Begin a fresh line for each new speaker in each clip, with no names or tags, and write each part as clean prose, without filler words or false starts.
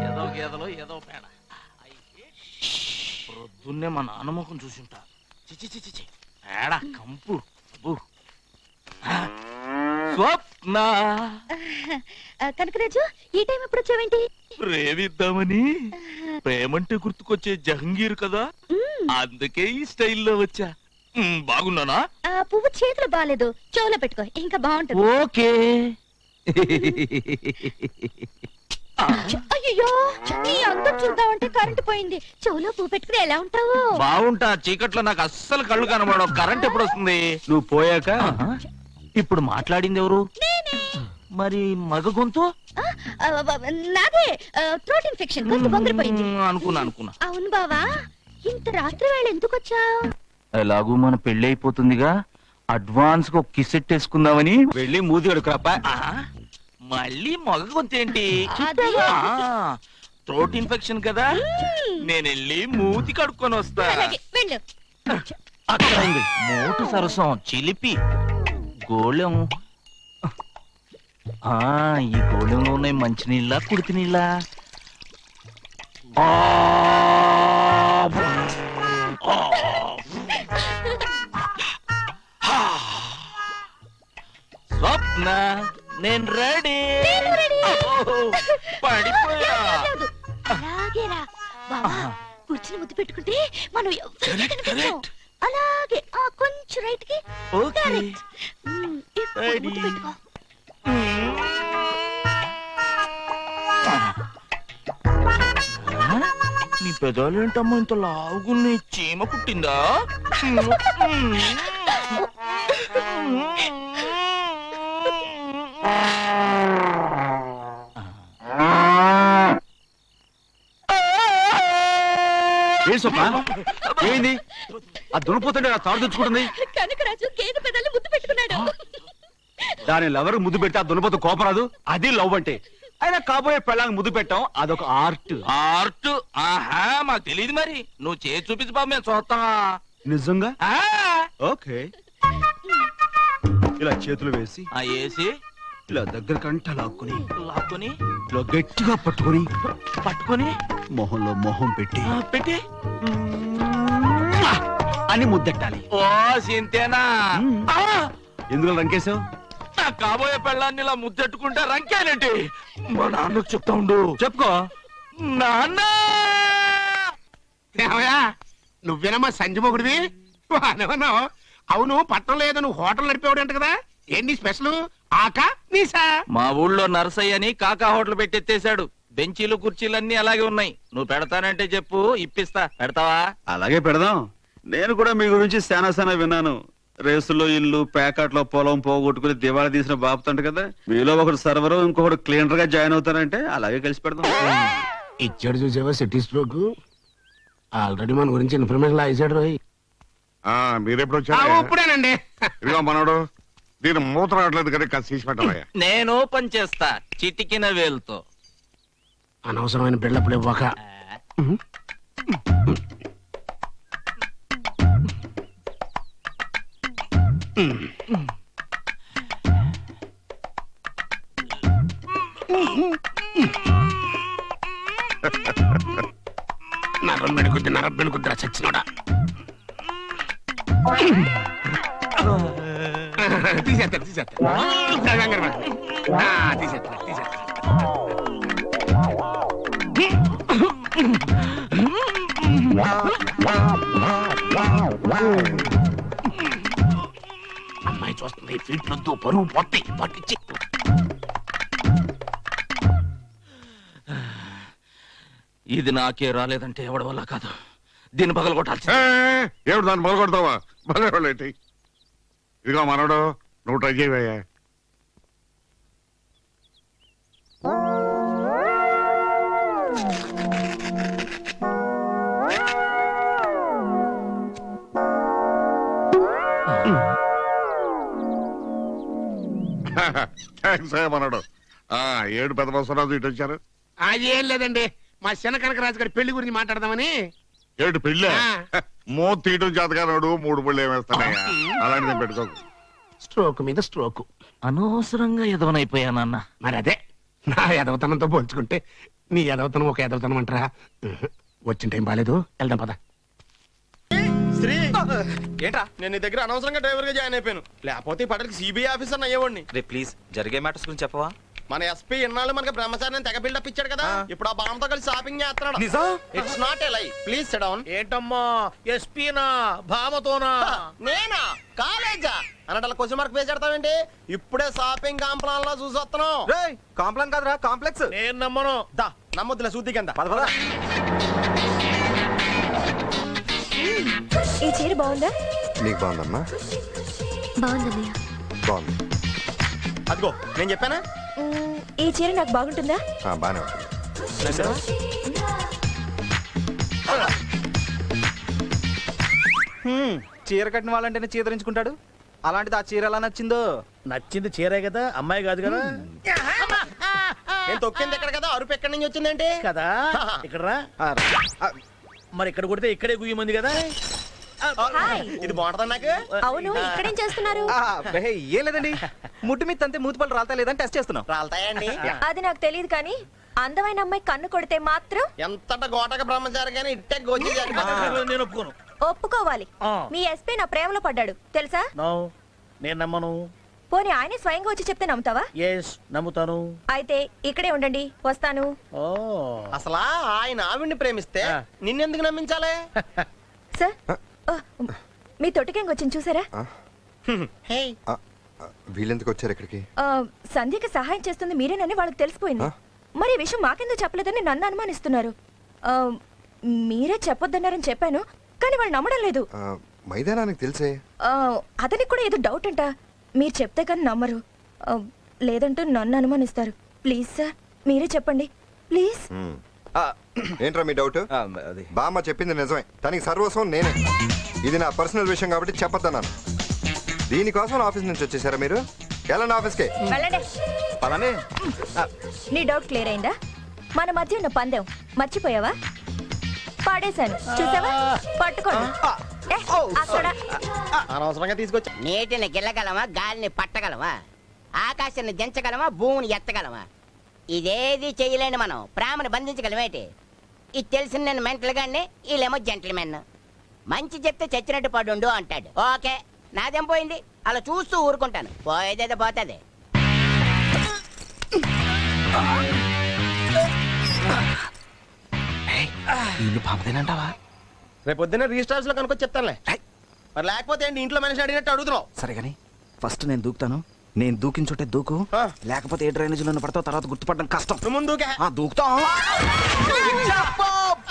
ఏదో గేదలో ఏదో పేడ. పొద్దున్నే మా నాన్న ముఖం చూసుంటా. చిచి పేడ కంపు. స్వప్న
కనకరాజు, ఈ టైం ఎప్పుడు వచ్చావేంటి?
ప్రేమిద్దామని. ప్రేమంటే గుర్తుకొచ్చే జహంగీర్ కదా, అందుకే ఈ స్టైల్లో వచ్చా. బాగున్నానా?
పువ్వు చేతులు బాగాలేదు, చెవులో పెట్టుకో, ఇంకా బాగుంటుంది.
ఓకే.
అయ్యో, నీ అందం చూద్దామంటే కరెంట్ పోయింది. చెవులో పువ్వు పెట్టుకుని ఎలా ఉంటావు?
బాగుంటా. చీకట్లో నాకు అస్సలు కళ్ళు కనబడవు. కరెంట్ ఎప్పుడు వస్తుంది?
నువ్వు పోయాక.
ఇప్పుడు మాట్లాడింది ఎవరు? మరి మగ గొంతు?
నాదే. థ్రోట్ ఇన్ఫెక్షన్, గొంతు బొంగిపోయింది.
అనుకున్నా.
అవును బావా, ఇంత రాత్రి వేళ ఎందుకు వచ్చావు?
ఎలాగూ మన పెళ్లి అయిపోతుందిగా, అడ్వాన్స్ గా కిసెట్ వేసుకుందామని
వెళ్ళి మూతి కడుకురాపా.
మళ్ళీ మగ గొంతు ఏంటి? థ్రోట్ ఇన్ఫెక్షన్ కదా, నేను వెళ్ళి మూతి కడుక్కొని వస్తా.
వెళ్ళు.
అక్కడ ఉంది మోటు సరసం, చిలిపి గోళం. ఈ గోళంలో ఉన్నాయి మంచినీళ్ళ, కుడితి నీళ్ళ? స్వప్న, నేను రెడీ. పడిపోయా.
అలాగేరా బావా, కూర్చుని ముద్దు పెట్టుకుంటే మనం ఎవరికీ కనిపించం. అలాగే కొంచెం రైట్ కి. ముద్దు పెట్టుకో.
నీ పెదాలు ఏంటమ్మా ఇంత లావుగున్నా? చీమ పుట్టిందా?
ఏం స్వప్న, ఏంది? ఆ దునిపోతుంటే ఆ తాడు తెచ్చుకుంటుంది.
కనకరాజు గేదె పెదాలు ముద్దు పెట్టుకున్నాడు.
దాని లవర్ ముద్దు పెడితే ఆ దునిపోతు కోపరాదు. అది లవ్ అంటే. అయినా కాబోయే పెళ్ళాంగి ముద్దు పెట్టాం, అదొక ఆర్ట్.
ఆర్ట్? ఆహా, మాకు తెలియదు. మరి నువ్వు చేసి చూపించు బాబు, మేము చూస్తాం.
నిజంగా? ఓకే. ఇలా చేతులు వేసి ఇలా దగ్గర కంట లాక్కుని ఇలా గట్టిగా పట్టుకొని మొహంలో మొహం పెట్టి అని ముద్దెట్టాలి.
ఓ సింతేనా?
ఎందుకు రంకేశావు?
కాబోయే పెళ్ళాన్ని ఇలా ముద్దెట్టుకుంటే రంకేనంటే మా నాన్నకు చెప్తా ఉండు.
చెప్పుకో.
నాన్న,
నువ్వేనమ్మా సంజమొగుడివి? అనవన్నావు. అవును, పట్టణం లేదు, నువ్వు హోటల్ నడిపేవాడు అంట కదా. ఏంటి స్పెషల్? ఆకా నీసా?
మా ఊళ్ళో నర్సయ్య అని కాకా హోటల్ పెట్టెత్తేశాడు. బెంచీలు కుర్చీలన్నీ అలాగే ఉన్నాయి. నువ్వు పెడతానంటే చెప్పు, ఇప్పిస్తా. పెడతావా?
అలాగే పెడదాం. నేను కూడా మీ గురించి శానా విన్నాను. రేసుల్లో ఇల్లు, ప్యాకెట్లో పొలం పోగొట్టుకుని దివాళా తీసిన బాపుతంట కదా. మీలో ఒకడు సర్వర్, ఇంకొకడు క్లీనర్ గా జాయిన్ అవుతారంటే అలాగే కలిసి పెడదాం.
ఇచ్చాడు చూసావా సిటీ స్ట్రోక్. ఆల్రెడీ మన గురించి ఇన్ఫర్మేషన్ ఇచ్చాడు రోయ్.
మీరెప్పుడు వచ్చారు?
ఇప్పుడేనండి.
ఇదిగో మనోడు, దీని మూత రావట్లేదు కదా, కాస్త తీసి పెట్టాలయ్యా.
నేను ఓపెన్ చేస్తా చిటికిన వేలుతో.
అనవసరమైన బిల్డప్లు ఇవ్వక. నరబెనుకుద్ది చచ్చినోడా. తీసేస్తారు అమ్మాయి చూస్తుంది. ఫీట్లొద్దు, పరువు పొట్టి పట్టించి.
ఇది నాకే రాలేదంటే ఎవడి వల్ల కాదు. దీన్ని పగలగొట్టాల్సి.
ఏమిటి దాన్ని మొదలుకొడతావా? మొదలెట్టి. ఇదిగో మనోడు, నువ్వు ట్రై చేయవయ్యా. మనోడు, 7 పెద్ద బస్సు ఇటు వచ్చారు.
ఏం లేదండి, మా చిన్న కనకరాజు గారి పెళ్లి గురించి మాట్లాడదామని.
ఏడు పెళ్ళి? మోత తీయటం చేతగానాడు, 3 పళ్ళు ఏమేస్తానయ్యా. అలాంటిది పెట్టుకోకు.
స్ట్రోక్ మీద స్ట్రోక్.
అనవసరంగా ఎదవనైపోయానన్న.
మరి అదే నా ఎదవతనంతో పోల్చుకుంటే నీ ఎదవతనం ఒక ఎదవతనం అంటారా? వచ్చిన టైం బాగాలేదు, వెళ్దాం పద.
శ్రీ ఏంటా నేను నీ దగ్గర అనవసరంగా డ్రైవర్ గా జాయిన్ అయిపోయాను. లేకపోతే ఈ Padaki CBI officer అయ్యేవాడిని.
Ray please జరిగే మ్యాటర్స్ గురించి చెప్పవా?
మన ఎస్పీ ఇన్నాళ్ళు మనకి బ్రహ్మచారిని తెగ బిల్డప్ ఇచ్చాడు కదా, ఇప్పుడు ఆ బామ్మతో కలిసి షాపింగ్ చేస్తున్నాడు.
నిజం?
ఇట్స్ నాట్ ఎ లై, ప్లీజ్ సిట్ డౌన్.
ఏంటమ్మా ఎస్పీనా భామతోనా?
నేనా కాలేజా అన్నట్టు క్వశ్చన్ మార్క్ పేజ్ పెడతావేంటి? ఇప్పుడే షాపింగ్ కాంప్లాన్ లో చూసి వస్తున్నాం.
కాంప్లాన్ కాదురా కాంప్లెక్స్.
నేను నమ్మను.
దా నమ్మొద్దులే శుద్ధి కింద.
ఈ చీర బాగుందా?
నీకు బాగుందమ్మా?
బాగుందన్నయ్య.
బాగుంది.
అదిగో నేను చెప్పానా?
ఈ చీర నాకు బాగుంటుందా?
బానే ఉంటుంది.
చీర కట్టిన వాళ్ళంటేనే చీదరించుకుంటాడు, అలాంటిది ఆ చీర ఎలా నచ్చిందో.
నచ్చింది చీరే కదా, అమ్మాయి కాదు కదా.
నేను తొక్కింది ఎక్కడ కదా, అరుపు ఎక్కడి నుంచి వచ్చిందేంటి
కదా ఇక్కడ రా. మరి ఇక్కడ కొడితే ఇక్కడే గుయ్యమంది కదా.
హాయ్.
ఇది బాగుంటుందా నాకు?
అవును, ఇక్కడేం చేస్తున్నారు?
ఏం లేదండి, ముట్టు మీద అంతే మూతిపళ్ళు రాలతా లేదని టెస్ట్ చేస్తున్నాం.
రాలతాయండి.
అది నాకు తెలియదు కానీ అందమైన అమ్మాయి కన్ను కొడితే మాత్రం
ఎంతట గోటక బ్రహ్మచారి కానీ ఇట్టే గోచి
నేను ఒప్పుకోను.
ఒప్పుకోవాలి.
ఆ.
మీ ఎస్పీ నా ప్రేమలో పడ్డాడు తెలుసా?
నో, నేను నమ్మను.
పోనీ ఆయనే స్వయంగా వచ్చి చెప్తే నమ్ముతావా?
ఎస్ నమ్ముతాను.
అయితే ఇక్కడే ఉండండి, వస్తాను.
ఓ
అసలా ఆయన ఆవిడ్ని ప్రేమిస్తే నిన్నెందుకు నమ్మించాలి?
సార్, మీ తొట్టికెంగ్ వచ్చింది చూసారా?
హే
వీళ్ళెందుకు వచ్చారు ఇక్కడికి?
సంధ్యకి సహాయం చేస్తుంది మీరేనని వాళ్ళకి తెలిసిపోయింది. మరి ఈ విషయం మాకెందుకు చెప్పలేదని నన్ను అనుమానిస్తున్నారు. మీరే చెప్పొద్దన్నారని చెప్పాను, కానీ వాళ్ళు నమ్మడం లేదు.
మైదానానికి తెలిసే.
అతనికి కూడా ఏదో డౌట్ అంట. మీరు చెప్తే కానీ నమ్మరు, లేదంటూ నన్ను అనుమానిస్తారు. ప్లీజ్ సార్, మీరే చెప్పండి ప్లీజ్.
ఏంట్రా మీ డౌట్? బామ్మ చెప్పింది నిజమే, తనకి సర్వస్వం నేనే. ఇది నా పర్సనల్ విషయం కాబట్టి చెప్పొద్దన్నాను. దీనికోసం ఆఫీస్ నుంచి వచ్చేసారా మీరు? వెళ్ళండి ఆఫీస్కి.
వెళ్ళండి.
పలానే
నీ డౌట్ క్లియర్ అయిందా? మన మధ్య ఉన్న పందెం మర్చిపోయావా? పాడేశాను చూసావా? పట్టుకోండి. అక్కడ
అనవసరంగా తీసుకొచ్చా.
నీటిని గిల్లగలమా, గాలిని పట్టగలమా, ఆకాశాన్ని దించగలమా, భూమిని ఎత్తగలమా? ఇదేది చేయలేని మనం ప్రేమను బంధించగలమేటి? ఇది తెలిసిన నేను మెంటల్ గాన్ని, వీళ్ళేమో జెంటిల్మెన్. మంచి చెప్తే చచ్చినట్టు పడుండు అంటాడు. ఓకే, నాదేం పోయింది, అలా చూస్తూ ఊరుకుంటాను. పోయేదేదో పోతుంది.
పాపదేనంటావా?
రేపు పొద్దున్న రిజిస్టర్ లో కనుకొచ్చి చెప్తానులే. మరి లేకపోతే ఏంటి, ఇంట్లో మనిషిని అడిగినట్టు అడుగుతున్నావు?
సరే గాని ఫస్ట్ నేను దూకుతాను. నేను దూకిన చోటే దూకు, లేకపోతే ఏ డ్రైనేజ్ లో పడతావు, తర్వాత గుర్తుపడడం కష్టం.
నువ్వు ముందు దూకే.
దూకుతా.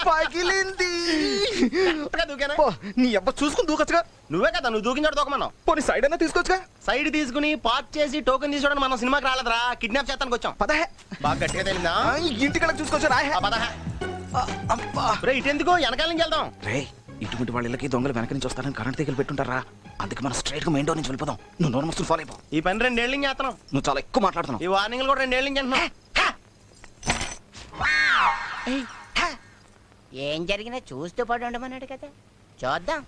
పగిలింది.
దూకేనా?
నీ అబ్బా చూసుకుని దూకొచ్చుగా.
నువ్వే కదా నువ్వు దూకిన చోట దూకమన్నావు.
పోనీ సైడ్ అయినా తీసుకోవచ్చుగా.
సైడ్ తీసుకుని పార్క్ చేసి టోకెన్ తీసుకోవడం మనం సినిమాకి రాలేదురా, కిడ్నాప్ చేస్తానికి వచ్చాం.
పదహే.
బాగా గట్టిగా తెలిందా?
ఇంటికడ చూసుకోవచ్చు రా.
పదహే. ఇటెందుకు, వెనకాల నుంచి వెళ్దాం.
రే, ఇటువంటి వాళ్ళ ఇళ్ళకి దొంగలు వెనక నుంచి వస్తారని కరెంట్ తీగలు పెట్టుంటారా? అందుకే మనం స్ట్రైట్ గా మెయిన్ డోర్ నుంచి వెళ్ళిపోదాం. నువ్వు నోరు మస్తులు ఫాలో అయిపో.
ఈ పని 2 ఏళ్ళ నుంచి చేస్తున్నాం.
నువ్వు చాలా ఎక్కువ మాట్లాడుతున్నావు.
ఈ వార్నింగ్లు కూడా 2 ఏళ్ళ నుంచి అంటున్నావు.
ఏం జరిగినా చూస్తూ పడి ఉండమన్నాడు కదా, చూద్దాం.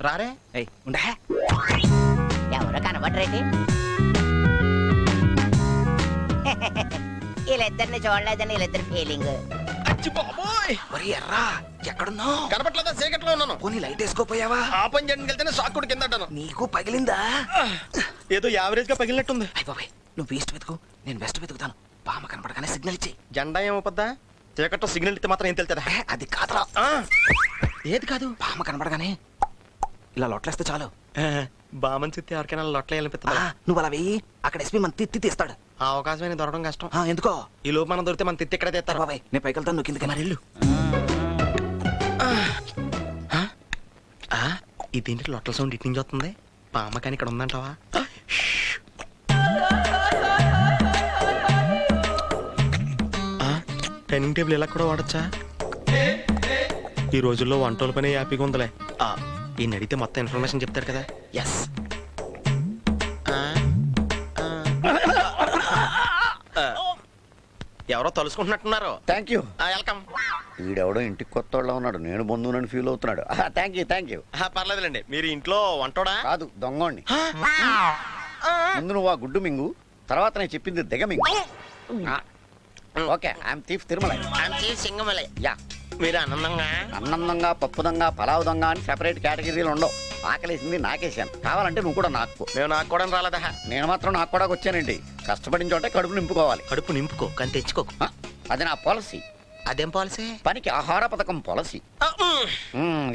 రారే.
ఉండే.
ఎవరో కనబడరేటి? వీళ్ళిద్దరిని చూడలేదని వీళ్ళిద్దరు ఫీలింగ్.
ఎర్రా ఎక్కడున్నావు?
కనపట్లేదా? చీకట్లో ఉన్నాను.
పోనీ లైట్ వేసుకోపోయావా?
ఆ పని చేయడానికి వెళ్తేనే షాక్ కూడా కింద అంటాను.
నీకు పగిలిందా?
ఏదో యావరేజ్ గా పగిలినట్టుంది.
అయిపోయి నువ్వు ఈస్ట్ వెతుకు, నేను వెస్ట్ వెతుకుతాను. బామ్మ కనపడగానే సిగ్నల్ ఇచ్చి.
జెండా ఏమవుద్దా? చీకట్లో సిగ్నల్ ఇస్తే మాత్రం ఏం తెలుతుందా?
అది కాదురా.
ఏది కాదు?
బామ్మ కనపడగానే ఇలా లొట్లేస్తే చాలు.
బామన్ చిత్తి ఎవరికైనా లొట్టలేయాలనిపిస్తుందా?
నువ్వు అలా వెయ్యి, అక్కడ ఎస్పీ మన తిత్తి తీస్తాడు.
ఆ అవకాశం దొరకడం కష్టం.
ఎందుకో?
ఈ లోపు మనం దొరికితే మన తిత్తి ఇక్కడే తెస్తారు.
బాబాయ్ నేను పైకి వెళ్తాను, నువ్వు కిందకి మరి వెళ్ళు.
ఈ దీంట్లో లొట్టల సౌండ్ ఇటు నుంచి వస్తుంది. బామ్మ కానీ ఇక్కడ ఉందంటావా? డైనింగ్ టేబుల్ ఇలా కూడా వాడచ్చా? ఈ రోజుల్లో వంటల పని హ్యాపీగా ఉందిలే. ఈయన అడిగితే మొత్తం ఇన్ఫర్మేషన్ చెప్తాడు కదా. ఎస్. ఎవరో తలుసుకుంటున్నట్టున్నారు.
Thank you.
వెల్కమ్.
వీడెవడో ఇంటికి కొత్త వాళ్ళ ఉన్నాడు, నేను బంధువునని ఫీల్ అవుతున్నాడు. Thank you thank you.
పర్లేదులేండి. మీరు ఇంట్లో వంటోడా?
కాదు, దొంగోండి. ముందు నువ్వు ఆ గుడ్డు మింగు, తర్వాత నేను చెప్పింది దిగమింగ్. Okay I'm thief Tirumala.
Singamalai
yeah,
మీరు ఆనందంగా
అన్నందంగా పప్పు దొంగ పలావ్ దొంగ అని సెపరేట్ కేటగిరీలు ఉండవు. ఆకలేసింది నాకేసాను, కావాలంటే నువ్వు కూడా నాకు.
మేము నాకు కూడా రాలేదా?
నేను మాత్రం నాకు కూడా వచ్చానండి. కష్టపడిన చోటే కడుపు నింపుకోవాలి.
కడుపు నింపుకో కానీ తెచ్చుకోకు.
ఆ, అది నా పాలసీ.
అదేం పాలసీ?
పనికి ఆహార పథకం పాలసీ.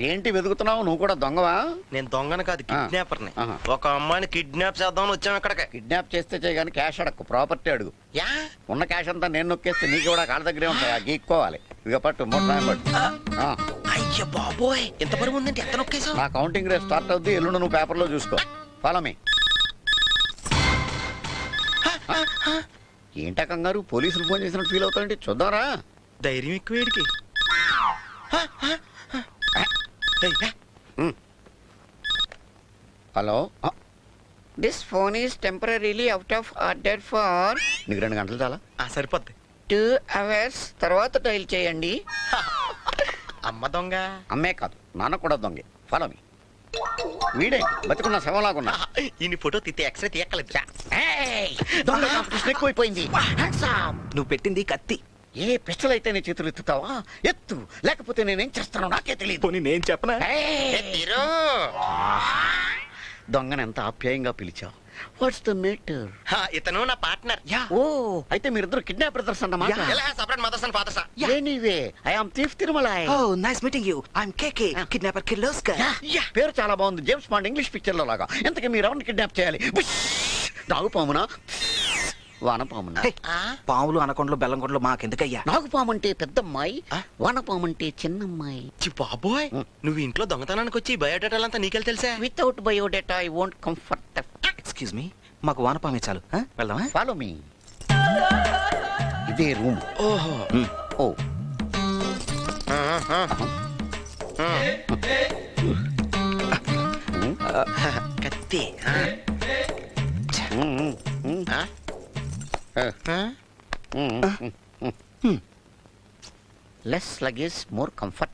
ఏంటి వెతుకుతున్నావు? నువ్వు కూడా దొంగవా?
నేను దొంగను కాదు, కిడ్నాపర్ని.
ఆహా.
ఒక అమ్మాయిని కిడ్నాప్ చేద్దామని వచ్చాము ఇక్కడికి.
కిడ్నాప్ చేస్తే చేయగాని క్యాష్ అడక్కు, ప్రాపర్టీ అడుగు.
యా
ఉన్న క్యాష్ అంతా నేను నొక్కేస్తే నీకు కూడా కాళ్ళ దగ్గరే ఉంటాయి. గీక్కోవాలి. ఇక పట్టు మొట్ట పట్టు. ఆ,
అయ్య బాబోయ్, ఎంత బరువు ఉందంటే ఎంత నొక్కేసావు?
నా కౌంటింగ్ రేట్ స్టార్ట్ అవుద్ది. ఎల్లుండి నువ్వు పేపర్లో చూసుకో. Follow me. ఏంటా కంగారు? పోలీసులు ఫోన్ చేసినట్టు ఫీల్ అవుతారంటే చూద్దాంరా.
ధైర్యం ఎక్కువ వీడికి.
Hello, this phone is temporarily out of order for. నీకు 2 గంటలు చాలా.
సరిపోద్ది.
2 hours తర్వాత డైల్ చేయండి.
అమ్మ దొంగ.
అమ్మే కాదు, నాన్న కూడా దొంగే. Follow me. వీడే బతుకున్న శవంలాగున్నా.
ఈ ఫోటో తీస్తే ఎక్స్రే తీయక్కలేదు.
దొంగ కాంపిటీషన్ ఎక్కువైపోయింది.
నువ్వు పెట్టింది కత్తి.
ఏ పిస్టల్ అయితే నీ చేతులు ఎత్తుతావా? ఎత్తు, లేకపోతే నేనేం చేస్తానో నాకే తెలియదు.
పోనీ నేను చెప్పనా?
దొంగను ఎంత ఆప్యాయంగా పిలిచావు. What's the matter?
ఇతను నా పార్ట్నర్.
ఓ, అయితే మీరిద్దరు కిడ్నాప్ బ్రదర్స్ అన్నమాట.
Separate mothers and fathers.
Anyway I am thief Tirumala.
Nice meeting you. I am KK, kidnapper Kirloskar.
పేరు చాలా బాగుంది, జేమ్స్ బాండ్ ఇంగ్లీష్ పిక్చర్ లో లాగా. ఎంతకీ మీరు ఎవరిని కిడ్నాప్ చేయాలి? నాగుపామునా, వానపామునా?
పాములు అనకొండలు బెల్లంకొండలు మాకెందుకయ్యా?
నాగుపాము అంటే పెద్దమ్మాయి, వానపాము అంటే చిన్నమ్మాయి.
బాబోయ్, నువ్వు ఇంట్లో దొంగతనానికి వచ్చి బయోడేటాలంతా నీకెళ్ళి తెలుసా?
Without biodata I won't comfort.
Excuse me, మాకు వానపామే చాలు. వెళ్దామా?
Follow me. ఇదే రూమ్.
ఓహో.
ఓ,
కత్తి.
Less luggage more comfort.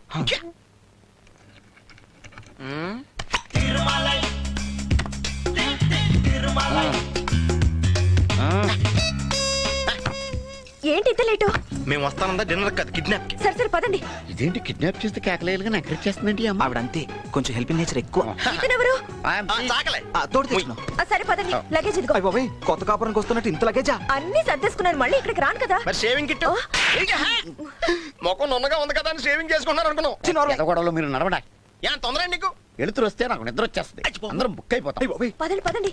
ఏంటి ఇంత లేటు?
మేము వస్తానందా డిన్నర్ కాదు, కిడ్నాప్ కి.
సరే సరే పదండి.
ఇదేంటి కిడ్నాప్ చేస్తే కేకలేలుగా నకరెట్ చేస్తుందండి అమ్మ.
ఆవిడంతే, కొంచెం హెల్పింగ్ నేచర్ ఎక్కువ.
ఇతనెవరు?
చాకలే.
తోడు తెచ్చుకున్నాం.
సరే పదండి, లగేజ్ ఇదిగో.
అయ్య బాబాయ్, కొత్త కాపురానికి వస్తున్నట్టు ఇంత లగేజా?
అన్ని సర్దేసుకున్నాను, మళ్ళీ ఇక్కడికి రాను కదా.
మరి షేవింగ్ కిట్ మొఖం నున్నగా ఉంది కదా అని షేవింగ్ చేసుకున్నారు అనుకున్నాం.
గొడవలో మీరు నడవడా?
ఏం తొందర నీకు?
వెళుతురు వస్తే నాకు నిద్ర వచ్చేస్తుంది. అందరం బుక్ అయిపోతాం.
పదండి పదండి.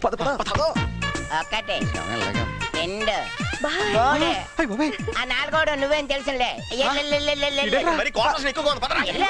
ఒకటి
ఎలాగా?
2
బాయ్.
3 ఆ 4 నువ్వేం తెలుసులే.
మరి కాంట్రాక్షన్ ఎక్కువగా ఉంది, పదరా.
ఎల్లు.